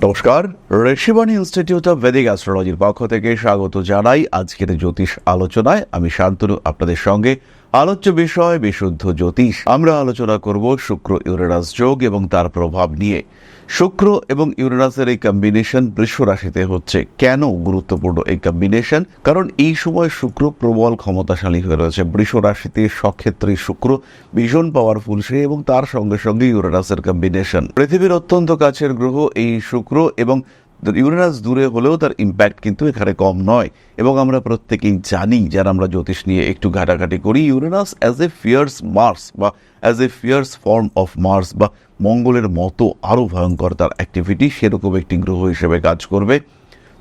নমস্কার, Rishibani institute of Vedic অ্যাস্ট্রোলজির পক্ষ থেকে স্বাগত জানাই আজকের জ্যোতিষ আলোচনায়। আমি শান্তনু আপনাদের সঙ্গে। আলোচ্য বিষয় বিশুদ্ধ জ্যোতিষ। আমরা আলোচনা করব শুক্র ইউরেনাস যোগ এবং তার প্রভাব নিয়ে। শুক্র এবং ইউরেনাসের এই কম্বিনেশন বৃষ রাশিতে হচ্ছে কেন গুরুত্বপূর্ণ এই কম্বিনেশন? কারণ এই সময় শুক্র প্রবল ক্ষমতাশালী হয়ে রয়েছে। বৃষ রাশিতে সক্ষেত্রে শুক্র ভীষণ পাওয়ারফুল সে, এবং তার সঙ্গে সঙ্গে ইউরেনাসের কম্বিনেশন। পৃথিবীর অত্যন্ত কাছের গ্রহ এই শুক্র, এবং ইউরেনাস দূরে হলেও তার ইম্প্যাক্ট কিন্তু এখানে কম নয়। এবং আমরা প্রত্যেকেই জানি, যারা আমরা জ্যোতিষ নিয়ে একটু ঘাটাঘাটি করি, Uranus as a fierce Mars বা as a fierce form of Mars বা মঙ্গলের মতো আরও ভয়ঙ্কর তার অ্যাক্টিভিটি, সেরকম একটি গ্রহ হিসেবে কাজ করবে।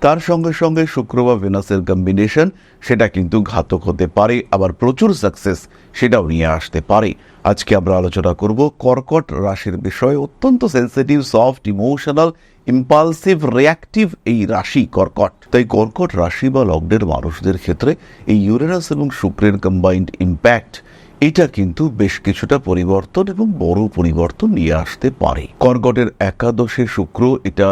তার সঙ্গে সঙ্গে শুক্র বা ভেনাসের কম্বিনেশন সেটা কিন্তু ঘাতক হতে পারে, আবার প্রচুর সাকসেস সেটাও নিয়ে আসতে পারে। আজকে আমরা আলোচনা করব কর্কট রাশির বিষয়ে। অত্যন্ত sensitive, soft, emotional, impulsive, reactive এই রাশি কর্কট। তাই কর্কট রাশি বা লগ্নের মানুষদের ক্ষেত্রে এই ইউরেনাস এবং শুক্রের কম্বাইন্ড ইম্প্যাক্ট এটা কিন্তু বেশ কিছুটা পরিবর্তন এবং বড় পরিবর্তন নিয়ে আসতে পারে। কর্কটের একাদশে শুক্র, এটা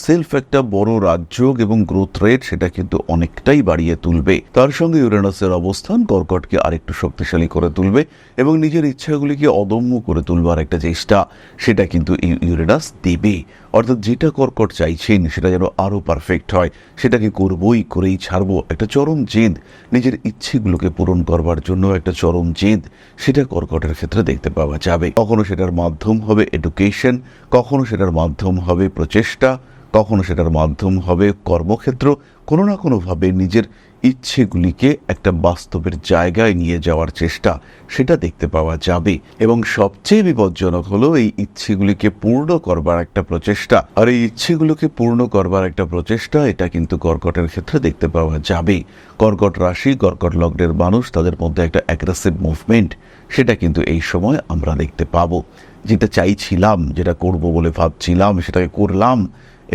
সেলফ একটা বড় রাজযোগ এবং গ্রোথ রেট সেটা কিন্তু অনেকটাই বাড়িয়ে তুলবে। তার সঙ্গে ইউরেনাসের অবস্থান কর্কটকে আরেকটু শক্তিশালী করে তুলবে এবং নিজের ইচ্ছাগুলিকে অদম্য করে তুলবার একটা চেষ্টা সেটা কিন্তু ইউরেনাস দেবে। অর্থাৎ যেটা কর্কট চাইছেন সেটা যেন আরও পারফেক্ট হয়, সেটাকে করবই, করেই ছাড়বো। একটা চরম জেদ, নিজের ইচ্ছেগুলোকে পূরণ করবার জন্য একটা চরম জেদ, সেটা কর্কটের ক্ষেত্রে দেখতে পাওয়া যাবে। কখনো সেটার মাধ্যম হবে এডুকেশন, কখনো সেটার মাধ্যম হবে প্রচেষ্টা, কখনো সেটার মাধ্যম হবে কর্মক্ষেত্র। কোনো না কোনোভাবে নিজের ইচ্ছেগুলিকে একটা বাস্তবের জায়গায় নিয়ে যাওয়ার চেষ্টা সেটা দেখতে পাওয়া যাবে। এবং সবচেয়ে বিপজ্জনক হলো এই ইচ্ছেগুলিকে পূর্ণ করবার একটা প্রচেষ্টা। আর এই ইচ্ছেগুলোকে পূর্ণ করবার একটা প্রচেষ্টা এটা কিন্তু কর্কটের ক্ষেত্রে দেখতে পাওয়া যাবে। কর্কট রাশি, কর্কট লগ্নের মানুষ, তাদের মধ্যে একটা অ্যাগ্রেসিভ মুভমেন্ট সেটা কিন্তু এই সময় আমরা দেখতে পাবো। যেটা চাইছিলাম, যেটা করব বলে ভাবছিলাম, সেটাকে করলাম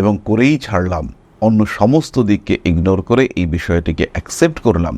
এবং করেই ছাড়লাম। অন্য সমস্ত দিককে ইগনোর করে এই বিষয়টিকে অ্যাকসেপ্ট করলাম।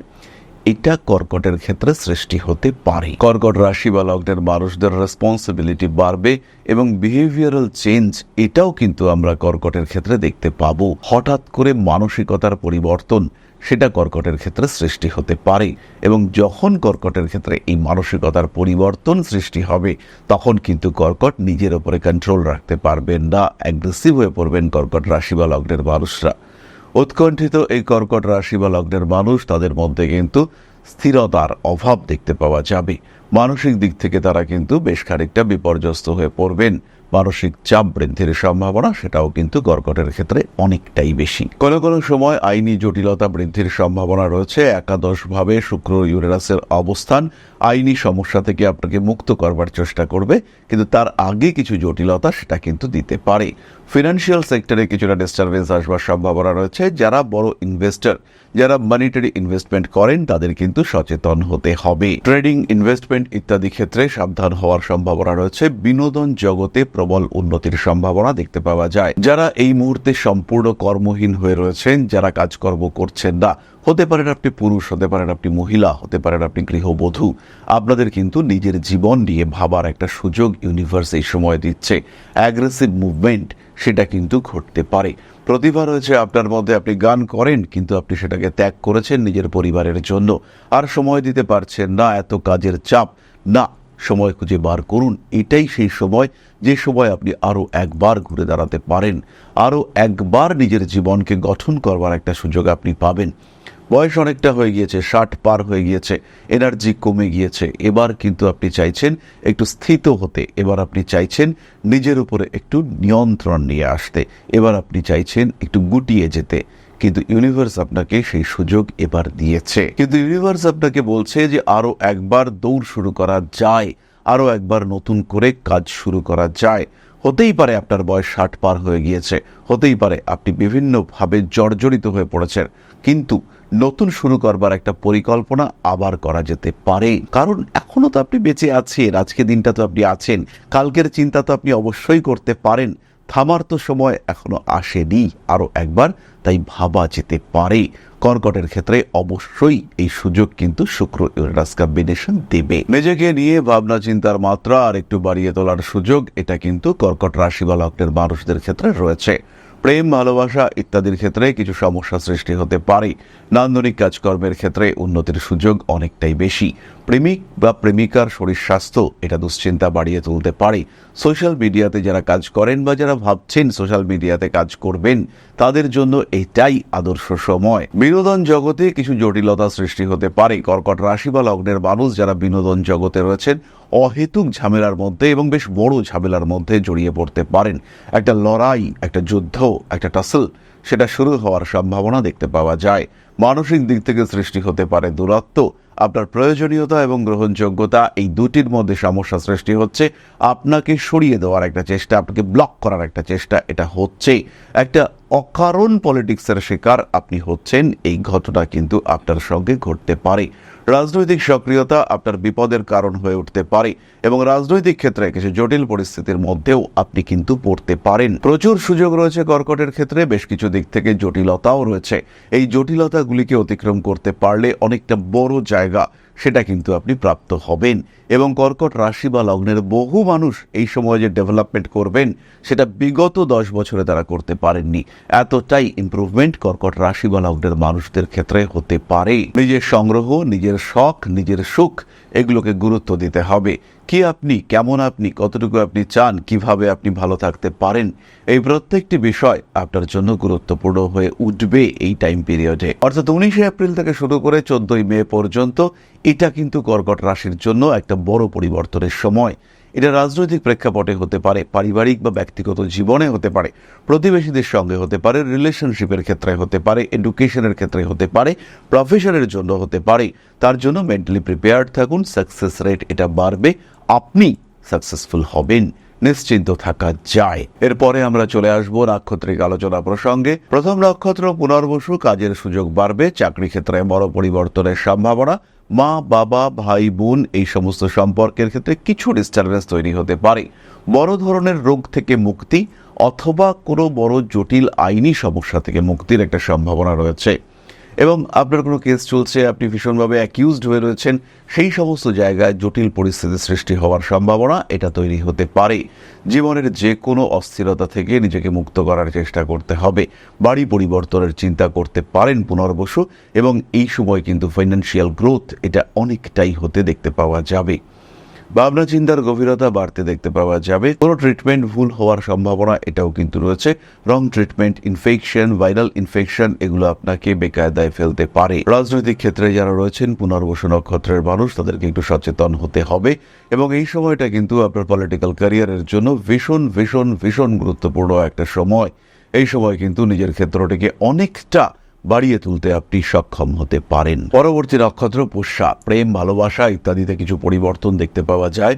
এটা কর্কটের ক্ষেত্রে সৃষ্টি হতে পারে। কর্কট রাশি বা লগ্নের মানুষদের রেসপন্সিবিলিটি বাড়বে এবং বিহেভিয়ারাল চেঞ্জ এটাও কিন্তু আমরা কর্কটের ক্ষেত্রে দেখতে পাবো। হঠাৎ করে মানসিকতার পরিবর্তন সেটা কর্কটের ক্ষেত্রে সৃষ্টি হতে পারে। এবং যখন কর্কটের ক্ষেত্রে এই মানসিকতার পরিবর্তন সৃষ্টি হবে, তখন কিন্তু কর্কট নিজের ওপরে কন্ট্রোল রাখতে পারবেন না, অ্যাগ্রেসিভ হয়ে পড়বেন কর্কট রাশি বা লগ্নের মানুষরা। উৎকণ্ঠিত এই কর্কট রাশি বা লগ্নের মানুষ, তাদের মধ্যে কিন্তু স্থিরতার অভাব দেখতে পাওয়া যাবে। মানসিক দিক থেকে তারা কিন্তু বেশ খানিকটা বিপর্যস্ত হয়ে পড়বেন। মানসিক চাপ বৃদ্ধির সম্ভাবনা সেটাও কিন্তু কর্কটের ক্ষেত্রে অনেকটাই বেশি। কোনো কোনো সময় আইনি জটিলতা বৃদ্ধির সম্ভাবনা রয়েছে। একাদশভাবে শুক্র ইউরেনাসের অবস্থান আইনি সমস্যা থেকে আপনাকে মুক্ত করবার চেষ্টা করবে, কিন্তু তার আগে কিছু জটিলতা সেটা কিন্তু দিতে পারে। ফিনান্সিয়াল সেক্টরে কিছুটা ডিস্টারবেন্স আসবার সম্ভাবনা রয়েছে। যারা বড় ইনভেস্টর, যারা মনিটারি ইনভেস্টমেন্ট করেন, তাদের কিন্তু সচেতন হতে হবে। ট্রেডিং, ইনভেস্টমেন্ট ইত্যাদি ক্ষেত্রে সাবধান হওয়ার সম্ভাবনা রয়েছে। বিনোদন জগতে প্রবল উন্নতির সম্ভাবনা দেখতে পাওয়া যায়। যারা এই মুহূর্তে সম্পূর্ণ কর্মহীন হয়ে রয়েছেন, যারা কাজকর্ম করছেন না, হতে পারেন আপনি পুরুষ, হতে পারেন আপনি মহিলা, হতে পারেন আপনি গৃহবধূ, আপনাদের কিন্তু নিজের জীবন নিয়ে ভাবার একটা সুযোগ ইউনিভার্স এই সময় দিচ্ছে। অ্যাগ্রেসিভ মুভমেন্ট সেটা কিন্তু ঘটতে পারে। প্রতিভা রয়েছে আপনার মধ্যে, আপনি গান করেন, কিন্তু আপনি সেটাকে ত্যাগ করেছেন নিজের পরিবারের জন্য। আর সময় দিতে পারছেন না, এত কাজের চাপ। না, সময় খুঁজে বার করুন। এটাই সেই সময় যে সময় আপনি আরও একবার ঘুরে দাঁড়াতে পারেন, আরও একবার নিজের জীবনকে গঠন করবার একটা সুযোগ আপনি পাবেন। বয়স অনেকটা হয়ে গিয়েছে, 60 পার হয়ে গিয়েছে, এনার্জি কমে গিয়েছে। এবার কিন্তু আপনি চাইছেন একটু স্থিত হতে, এবার আপনি চাইছেন নিজের উপরে একটু নিয়ন্ত্রণ নিয়ে আসতে, এবার আপনি চাইছেন একটু গুটিয়ে যেতে। কিন্তু ইউনিভার্স আপনাকে সেই সুযোগ এবার দিয়েছে। কিন্তু ইউনিভার্স আপনাকে বলছে যে আরও একবার দৌড় শুরু করা যায়, আরও একবার নতুন করে কাজ শুরু করা যায়। হতেই পারে আপনার বয়স 60 পার হয়ে গিয়েছে, হতেই পারে আপনি বিভিন্নভাবে জর্জরিত হয়ে পড়েছেন, কিন্তু নতুন শুরু করবার একটা পরিকল্পনা আবার করা যেতে পারে। কারণ এখনো তো আপনি বেঁচে আছেন, আজকে দিনটা তো আপনি আছেন, কালকের চিন্তা তো আপনি অবশ্যই করতে পারেন। থামার তো সময় এখনো আসেনি, আরও একবার তাই ভাবা যেতে পারে। কর্কটের ক্ষেত্রে অবশ্যই এই সুযোগ কিন্তু শুক্র ইউরেনাস কম্বিনেশন দেবে। নিজেকে নিয়ে ভাবনা চিন্তার মাত্রা আর একটু বাড়িয়ে তোলার সুযোগ এটা কিন্তু কর্কট রাশি বা লগ্নের মানুষদের ক্ষেত্রে রয়েছে। প্রেম ভালোবাসা ইত্যাদির ক্ষেত্রে কিছু সমস্যা সৃষ্টি হতে পারে। নান্দনিক কাজকর্মের ক্ষেত্রে উন্নতির সুযোগ অনেকটাই বেশি। প্রেমিক বা প্রেমিকার শরীর স্বাস্থ্য এটা দুশ্চিন্তা বাড়িয়ে তুলতে পারে। সোশ্যাল মিডিয়াতে যারা কাজ করেন বা যারা ভাবছেন সোশ্যাল মিডিয়াতে কাজ করবেন, তাদের জন্য এটাই আদর্শ সময়। বিনোদন জগতে কিছু জটিলতা সৃষ্টি হতে পারে। কর্কট রাশি বা লগ্নের মানুষ যারা বিনোদন জগতে রয়েছেন, অহেতুক ঝামেলার মধ্যে এবং বেশ বড় ঝামেলার মধ্যে জড়িয়ে পড়তে পারেন। একটা লড়াই, একটা যুদ্ধ, একটা টাসল সেটা শুরু হওয়ার সম্ভাবনা দেখতে পাওয়া যায়। মানসিক দিক থেকে সৃষ্টি হতে পারে দূরত্ব। আপনার প্রয়োজনীয়তা এবং গ্রহণযোগ্যতা এই দুটির মধ্যে সমস্যা সৃষ্টি হচ্ছে। আপনাকে সরিয়ে দেওয়ার একটা চেষ্টা, আপনাকে ব্লক করার একটা চেষ্টা এটা হচ্ছে। একটা অকারণ পলিটিক্সের শিকার আপনি হচ্ছেন, এই ঘটনা কিন্তু আপনার সঙ্গে ঘটতে পারে। রাজনৈতিক সক্রিয়তা আপনার বিপদের কারণ হয়ে উঠতে পারে এবং রাজনৈতিক ক্ষেত্রে কিছু জটিল পরিস্থিতির মধ্যেও আপনি কিন্তু পড়তে পারেন। প্রচুর সুযোগ রয়েছে কর্কটের ক্ষেত্রে, বেশ কিছু দিক থেকে জটিলতাও রয়েছে। এই জটিলতাগুলিকে অতিক্রম করতে পারলে অনেকটা বড় জায়গা সেটা কিন্তু আপনি প্রাপ্ত হবেন। এবং কর্কট রাশি বা লগ্নের বহু মানুষ এই সময় যে ডেভেলপমেন্ট করবেন সেটা বিগত 10 বছরে তারা করতে পারেননি। এতটাই ইমপ্রুভমেন্ট কর্কট রাশি বা লগ্নের মানুষদের ক্ষেত্রে হতে পারে। নিজের সংগ্রহ, নিজের শখ, নিজের সুখ এগুলোকে গুরুত্ব দিতে হবে। কি আপনি, কেমন আপনি, কতটুকু আপনি চান, কিভাবে আপনি ভালো থাকতে পারেন, এই প্রত্যেকটি বিষয় আপনার জন্য গুরুত্বপূর্ণ হয়ে উঠবে এই টাইম পিরিয়ডে। অর্থাৎ 19 এপ্রিল থেকে শুরু করে 14 মে পর্যন্ত এটা কিন্তু কর্কট রাশির জন্য একটা বড় পরিবর্তনের সময়। এটা রাজনৈতিক প্রেক্ষাপটে হতে পারে, পারিবারিক বা ব্যক্তিগত জীবনে হতে পারে, প্রতিবেশীদের সঙ্গে হতে পারে, রিলেশনশিপের ক্ষেত্রে হতে পারে, এডুকেশনের ক্ষেত্রে হতে পারে, প্রফেশনের জন্য হতে পারে। তার জন্য মেন্টালি প্রিপেয়ার্ড থাকুন। সাকসেস রেট এটা বাড়বে, আপনি সাকসেসফুল হবেন, নিশ্চিন্ত থাকা যায়। এরপরে আমরা চলে আসবো নাক্ষত্রিক আলোচনা প্রসঙ্গে। প্রথম নক্ষত্র পুনর্বসু, কাজের সুযোগ বাড়বে, চাকরি ক্ষেত্রে বড় পরিবর্তনের সম্ভাবনা। মা, বাবা, ভাই, বোন এই সমস্ত সম্পর্কের ক্ষেত্রে কিছু ডিস্টারবেন্স তৈরি হতে পারে। বড় ধরনের রোগ থেকে মুক্তি অথবা কোনো বড় জটিল আইনি সমস্যা থেকে মুক্তির একটা সম্ভাবনা রয়েছে। এবং আপনার কোনো কেস চলছে, আপনি ভীষণভাবে অ্যাকিউজড হয়ে রয়েছেন, সেই সমস্ত জায়গায় জটিল পরিস্থিতি সৃষ্টি হওয়ার সম্ভাবনা এটা তৈরি হতে পারে। জীবনের যে কোনো অস্থিরতা থেকে নিজেকে মুক্ত করার চেষ্টা করতে হবে। বাড়ি পরিবর্তনের চিন্তা করতে পারেন পুনর্বসু, এবং এই সময় কিন্তু ফাইন্যান্সিয়াল গ্রোথ এটা অনেকটাই হতে দেখতে পাওয়া যাবে। ভাবনা চিন্তার গভীরতা বাড়তে দেখতে পাওয়া যাবে। কোনো ট্রিটমেন্ট ভুল হওয়ার সম্ভাবনা এটাও কিন্তু রয়েছে। রং ট্রিটমেন্ট, ইনফেকশন, ভাইরাল ইনফেকশন এগুলো আপনাকে বেকায়দায় ফেলতে পারে। রাজনৈতিক ক্ষেত্রে যারা রয়েছেন পুনর্বসু নক্ষত্রের মানুষ, তাদেরকে একটু সচেতন হতে হবে। এবং এই সময়টা কিন্তু আপনার পলিটিক্যাল ক্যারিয়ারের জন্য ভীষণ ভীষণ ভীষণ গুরুত্বপূর্ণ একটা সময়। এই সময় কিন্তু নিজের ক্ষেত্রটিকে অনেকটা বাড়িয়ে তুলতে আপনি সক্ষম হতে পারেন। পরবর্তী নক্ষত্র পুষ্যা, প্রেম, ভালোবাসা ইত্যাদিতে কিছু পরিবর্তন দেখতে পাওয়া যায়।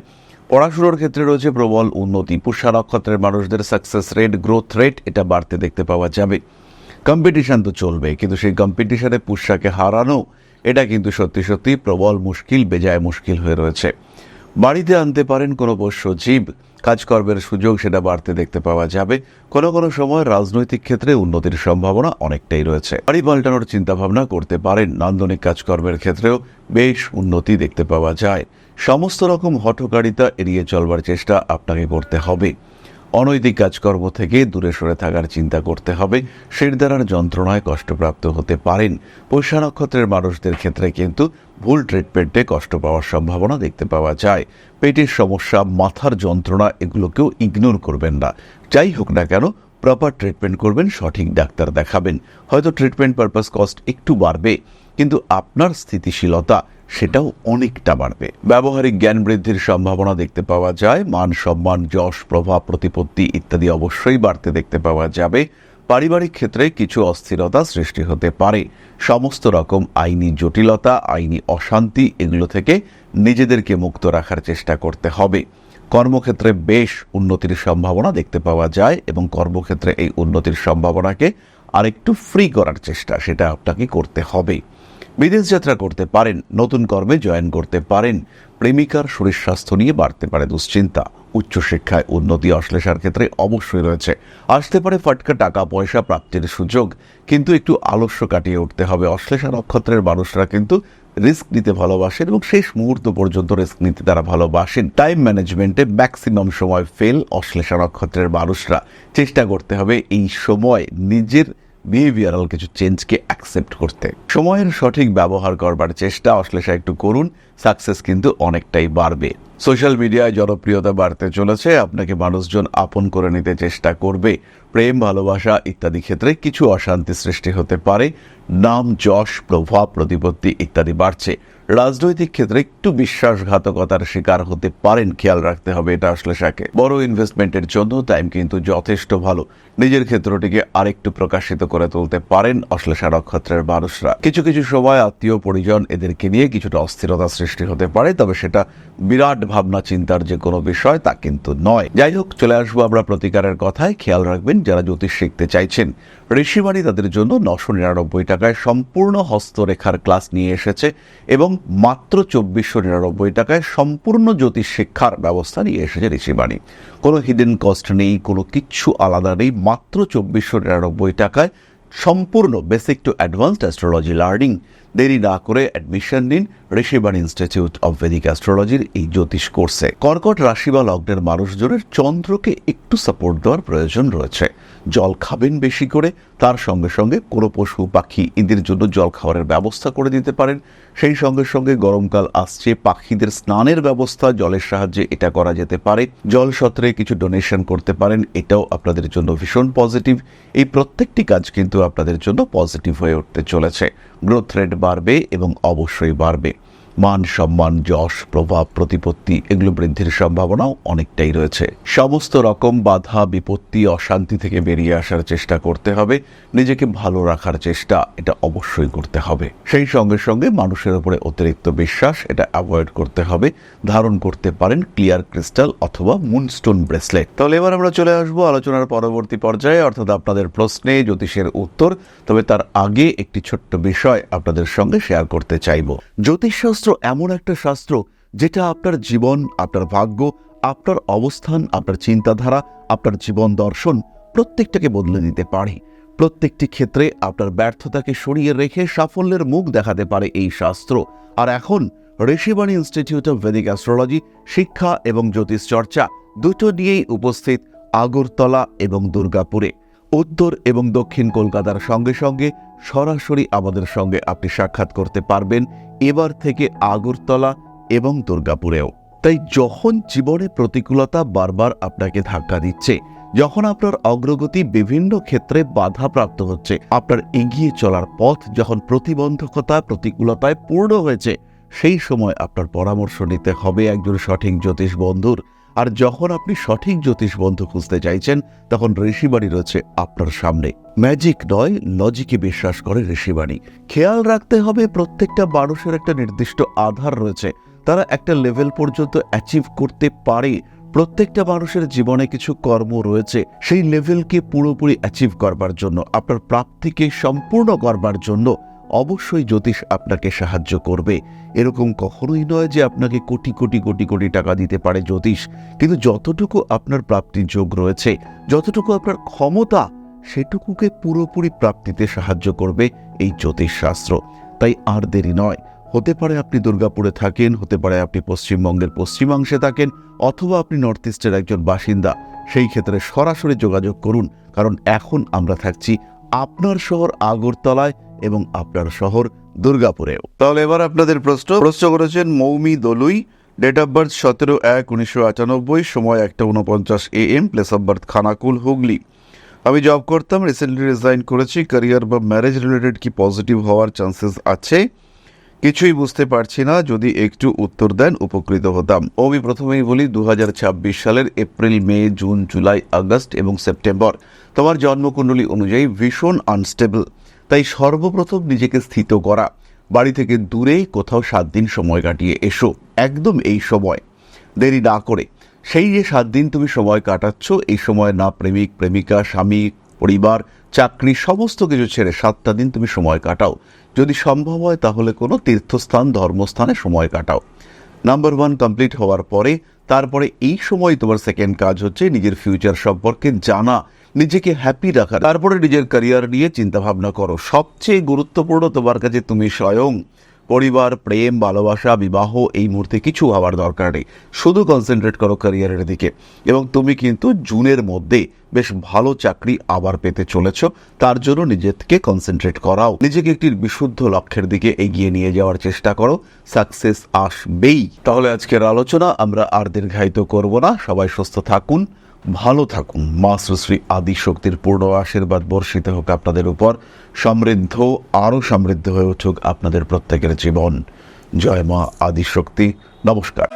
পড়াশোনার ক্ষেত্রে রয়েছে প্রবল উন্নতি। পুষ্যা নক্ষত্রের মানুষদের সাকসেস রেট, গ্রোথ রেট এটা বাড়তে দেখতে পাওয়া যাবে। কম্পিটিশন তো চলবে, কিন্তু সেই কম্পিটিশনে পুষ্যাকে হারানো এটা কিন্তু সত্যি সত্যি প্রবল মুশকিল, বেজায় মুশকিল হয়ে রয়েছে। বাড়িতে আনতে পারেন কোনো পোষ্য জীব, কাজকর্মের সুযোগ সেটা বাড়তে দেখতে পাওয়া যাবে। কোনো কোনো সময় রাজনৈতিক ক্ষেত্রে উন্নতির সম্ভাবনা অনেকটাই রয়েছে। বাড়ি পাল্টানোর চিন্তাভাবনা করতে পারেন। নান্দনিক কাজকর্মের ক্ষেত্রেও বেশ উন্নতি দেখতে পাওয়া যায়। সমস্ত রকম হঠকারিতা এড়িয়ে চলবার চেষ্টা আপনাকে করতে হবে। অনৈতিক কাজকর্ম থেকে দূরে সরে থাকার চিন্তা করতে হবে। শিরদাঁড়ার যন্ত্রণায় কষ্টপ্রাপ্ত হতে পারেন। পুষ্যা নক্ষত্রের মানুষদের ক্ষেত্রে কিন্তু ভুল ট্রিটমেন্টে কষ্ট পাওয়ার সম্ভাবনা দেখতে পাওয়া যায়। পেটের সমস্যা, মাথার যন্ত্রণা এগুলোকেও ইগনোর করবেন না। যাই হোক না কেন, প্রপার ট্রিটমেন্ট করবেন, সঠিক ডাক্তার দেখাবেন। হয়তো ট্রিটমেন্ট পারপাস কস্ট একটু বাড়বে, কিন্তু আপনার স্থিতিশীলতা সেটাও অনেকটা বাড়বে। ব্যবহারিক জ্ঞান বৃদ্ধির সম্ভাবনা দেখতে পাওয়া যায়। মান সম্মান, যশ, প্রভাব, প্রতিপত্তি ইত্যাদি অবশ্যই বাড়তে দেখতে পাওয়া যাবে। পারিবারিক ক্ষেত্রে কিছু অস্থিরতা সৃষ্টি হতে পারে। সমস্ত রকম আইনি জটিলতা, আইনি অশান্তি এগুলো থেকে নিজেদেরকে মুক্ত রাখার চেষ্টা করতে হবে। কর্মক্ষেত্রে বেশ উন্নতির সম্ভাবনা দেখতে পাওয়া যায় এবং কর্মক্ষেত্রে এই উন্নতির সম্ভাবনাকে আরেকটু ফ্রি করার চেষ্টা সেটা আপনাকে করতে হবে। বিদেশ যাত্রা করতে পারেন, নতুন কর্মে জয়েন করতে পারেন। প্রেমিকার শরীর স্বাস্থ্য নিয়ে বাড়তে পারে দুশ্চিন্তা। উচ্চশিক্ষায় উন্নতি অশ্লেষার ক্ষেত্রে অবশ্যই রয়েছে। আসতে পারে ফাটকা টাকা পয়সা প্রাপ্তির সুযোগ, কিন্তু একটু আলস্য কাটিয়ে উঠতে হবে। অশ্লেষা নক্ষত্রের মানুষরা কিন্তু রিস্ক নিতে ভালোবাসেন এবং শেষ মুহূর্ত পর্যন্ত রিস্ক নিতে তারা ভালোবাসেন। টাইম ম্যানেজমেন্টে ম্যাক্সিমাম সময় ফেল অশ্লেষা নক্ষত্রের মানুষরা। চেষ্টা করতে হবে এই সময় নিজের বিহেভিয়ারাল কিছু চেঞ্জকে অ্যাকসেপ্ট করতে। সময়ের সঠিক ব্যবহার করবার চেষ্টা অশ্লেষা একটু করুন, সাকসেস কিন্তু অনেকটাই বাড়বে। সোশ্যাল মিডিয়ায় জনপ্রিয়তা বাড়তে চলেছে, আপনাকে মানুষজন আপন করে নিতে চেষ্টা করবে। প্রেম ভালোবাসা ইত্যাদি ক্ষেত্রে কিছু অশান্তি সৃষ্টি হতে পারে। নাম যশ প্রভাব প্রতিপত্তি ইত্যাদি বাড়ছে। রাজনৈতিক ক্ষেত্রে একটু বিশ্বাসঘাতকতার শিকার হতে পারেন, খেয়াল রাখতে হবে এটা অশ্লেষাকে। বড় ইনভেস্টমেন্টের জন্য টাইম কিন্তু যথেষ্ট ভালো। নিজের ক্ষেত্রটিকে আরেকটু প্রকাশিত করে তুলতে পারেন অশ্লেষা নক্ষত্রের মানুষরা। কিছু কিছু সময় আত্মীয় পরিজন এদেরকে নিয়ে কিছুটা অস্থিরতা সৃষ্টি হতে পারে, তবে সেটা বিরাট ভাবনা চিন্তার যে কোনো বিষয় তা কিন্তু নয়। যাই হোক, চলে আসবো আমরা প্রতিকারের কথায়। খেয়াল রাখবেন যারা জ্যোতিষ শিখতে চাইছেন, ঋষিবাণী তাদের জন্য 999 টাকায় সম্পূর্ণ হস্তরেখার ক্লাস নিয়ে এসেছে এবং মাত্র 2499 টাকায় সম্পূর্ণ জ্যোতিষ শিক্ষার ব্যবস্থা নিয়ে এসেছে ঋষিবাণী। কোনো হিডেন কস্ট নেই, কোনো কিচ্ছু আলাদা নেই। মাত্র 2499 টাকায় সম্পূর্ণ basic to advanced astrology learning. দেরি না করে অ্যাডমিশন নিন ঋষিবাণী ইনস্টিটিউট অব ভেদিক অ্যাস্ট্রোলজির এই জ্যোতিষ কোর্সে। কর্কট রাশি বা লগ্নের মানুষজনের চন্দ্রকে একটু সাপোর্ট দেওয়ার প্রয়োজন রয়েছে। জল খাবেন বেশি করে, তার সঙ্গে সঙ্গে কোনো পশু পাখি এদের জন্য জল খাওয়ারের ব্যবস্থা করে দিতে পারেন। সেই সঙ্গে সঙ্গে গরমকাল আসছে, পাখিদের স্নানের ব্যবস্থা জলের সাহায্যে এটা করা যেতে পারে। জল সত্রে কিছু ডোনেশন করতে পারেন, এটাও আপনাদের জন্য ভীষণ পজিটিভ। এই প্রত্যেকটি কাজ কিন্তু আপনাদের জন্য পজিটিভ হয়ে উঠতে চলেছে। গ্রোথ রেট বাড়বে এবং অবশ্যই বাড়বে। মান সম্মান যশ প্রভাব প্রতিপত্তি এগুলো বৃদ্ধির সম্ভাবনাও অনেকটাই রয়েছে। সমস্ত রকম বাধা বিপত্তি অশান্তি থেকে বেরিয়ে আসার চেষ্টা করতে হবে। নিজেকে ভালো রাখার চেষ্টা এটা অবশ্যই করতে হবে। সেই সঙ্গে সঙ্গে মানুষের উপরে অতিরিক্ত বিশ্বাস এটা অ্যাভয়েড করতে হবে। ধারণ করতে পারেন ক্লিয়ার ক্রিস্টাল অথবা মুনস্টোন ব্রেসলেট। তাহলে এবার আমরা চলে আসবো আলোচনার পরবর্তী পর্যায়ে, অর্থাৎ আপনাদের প্রশ্নে জ্যোতিষের উত্তর। তবে তার আগে একটি ছোট্ট বিষয় আপনাদের সঙ্গে শেয়ার করতে চাইব। জ্যোতিষশাস্ত্র এমন একটা শাস্ত্র যেটা আপনার জীবন, আপনার ভাগ্য, আপনার অবস্থান, আপনার চিন্তাধারা, আপনার জীবন দর্শন প্রত্যেকটাকে বদলে দিতে পারে। প্রত্যেকটি ক্ষেত্রে আপনার ব্যর্থতাকে সরিয়ে রেখে সাফল্যের মুখ দেখাতে পারে এই শাস্ত্র। আর এখন Rishibani institute of Vedic astrology শিক্ষা এবং জ্যোতিষ চর্চা দুটো নিয়েই উপস্থিত আগরতলা এবং দুর্গাপুরে। উত্তর এবং দক্ষিণ কলকাতার সঙ্গে সঙ্গে সরাসরি আমাদের সঙ্গে আপনি সাক্ষাৎ করতে পারবেন এবার থেকে আগরতলা এবং দুর্গাপুরেও। তাই যখন জীবনে প্রতিকূলতা বারবার আপনাকে ধাক্কা দিচ্ছে, যখন আপনার অগ্রগতি বিভিন্ন ক্ষেত্রে বাধাপ্রাপ্ত হচ্ছে, আপনার এগিয়ে চলার পথ যখন প্রতিবন্ধকতা প্রতিকূলতায় পূর্ণ হয়েছে, সেই সময় আপনার পরামর্শ নিতে হবে একজন সঠিক জ্যোতিষ বন্ধুর। আর যখন আপনি সঠিক জ্যোতিষ বন্ধু খুঁজতে চাইছেন, তখন ঋষিবাণী রয়েছে আপনার সামনে। ম্যাজিক নয়, লজিকে বিশ্বাস করে ঋষিবাণী। খেয়াল রাখতে হবে প্রত্যেকটা মানুষের একটা নির্দিষ্ট আধার রয়েছে, তারা একটা লেভেল পর্যন্ত অ্যাচিভ করতে পারে। প্রত্যেকটা মানুষের জীবনে কিছু কর্ম রয়েছে, সেই লেভেলকে পুরোপুরি অ্যাচিভ করবার জন্য, আপনার প্রাপ্তিকে সম্পূর্ণ করবার জন্য অবশ্যই জ্যোতিষ আপনাকে সাহায্য করবে। এরকম কখনোই নয় যে আপনাকে কোটি কোটি কোটি কোটি টাকা দিতে পারে জ্যোতিষ, কিন্তু যতটুকু আপনার প্রাপ্তির যোগ রয়েছে, যতটুকু আপনার ক্ষমতা, সেটুকুকে পুরোপুরি প্রাপ্তিতে সাহায্য করবে এই জ্যোতিষ শাস্ত্র। তাই আর দেরি নয়। হতে পারে আপনি দুর্গাপুরে থাকেন, হতে পারে আপনি পশ্চিমবঙ্গের পশ্চিমাংশে থাকেন, অথবা আপনি নর্থ ইস্টের একজন বাসিন্দা। সেই ক্ষেত্রে সরাসরি যোগাযোগ করুন, কারণ এখন আমরা থাকছি আপনার শহর আগরতলায় এবং আপনার শহর দুর্গাপুরেও। তাহলে এবার আপনাদের প্রশ্ন করেছেন Moumi Dolui, date of birth 17/1/1998, সময় 1:49 AM, place of birth Khanakul, Hooghly. আমি জব করতাম, রিসেন্টলি রিজাইন করেছি। ক্যারিয়ার বা ম্যারেজ রিলেটেড কি পজিটিভ হওয়ার চান্সেস আছে? কিছুই বুঝতে পারছি না, যদি একটু উত্তর দেন উপকৃত হতাম। আমি প্রথমেই বলি 2026 সালের April May June July August এবং সেপ্টেম্বর তোমার জন্মকুণ্ডলী অনুযায়ী ভীষণ আনস্টেবল। তাই সর্বপ্রথম নিজেকে স্থিত করা, বাড়ি থেকে দূরে কোথাও 7 দিন সময় কাটিয়ে এসো, একদম এই সময়, দেরি না করে। সেই যে 7 দিন তুমি সময় কাটাচ্ছ, এই সময় না প্রেমিক প্রেমিকা স্বামী পরিবার চাকরি সমস্ত কিছু ছেড়ে 7টা দিন তুমি সময় কাটাও। যদি সম্ভব হয় তাহলে কোনো তীর্থস্থান ধর্মস্থানে সময় কাটাও। নাম্বার 1 কমপ্লিট হওয়ার পরে তারপরে এই সময় তোমার সেকেন্ড কাজ হচ্ছে নিজের ফিউচার সম্পর্কে জানা, নিজেকে হ্যাপি রাখা, তারপরে নিজের ক্যারিয়ার নিয়ে চিন্তা ভাবনা করো। সবচেয়ে গুরুত্বপূর্ণ তোমার কাছে তুমি স্বয়ং। পরিবার, প্রেম, ভালোবাসা, বিবাহ এই মুহূর্তে কিছু হওয়ার দরকার নেই, শুধু কনসেন্ট্রেট করো ক্যারিয়ারের দিকে। এবং তুমি কিন্তু জুনের মধ্যে বেশ ভালো চাকরি আবার পেতে চলেছ, তার জন্য নিজেকে কনসেন্ট্রেট করাও, নিজেকে একটি বিশুদ্ধ লক্ষ্যের দিকে এগিয়ে নিয়ে যাওয়ার চেষ্টা করো, সাকসেস আসবেই। তাহলে আজকের আলোচনা আমরা আর দীর্ঘায়িত করব না। সবাই সুস্থ থাকুন, ভালো থাকুন। মা শ্রী আদিশক্তির পূর্ণ আশীর্বাদ বর্ষিত হোক আপনাদের উপর, সমৃদ্ধ আরও সমৃদ্ধ হয়ে উঠুক আপনাদের প্রত্যেকের জীবন। জয় মা আদিশক্তি। নমস্কার।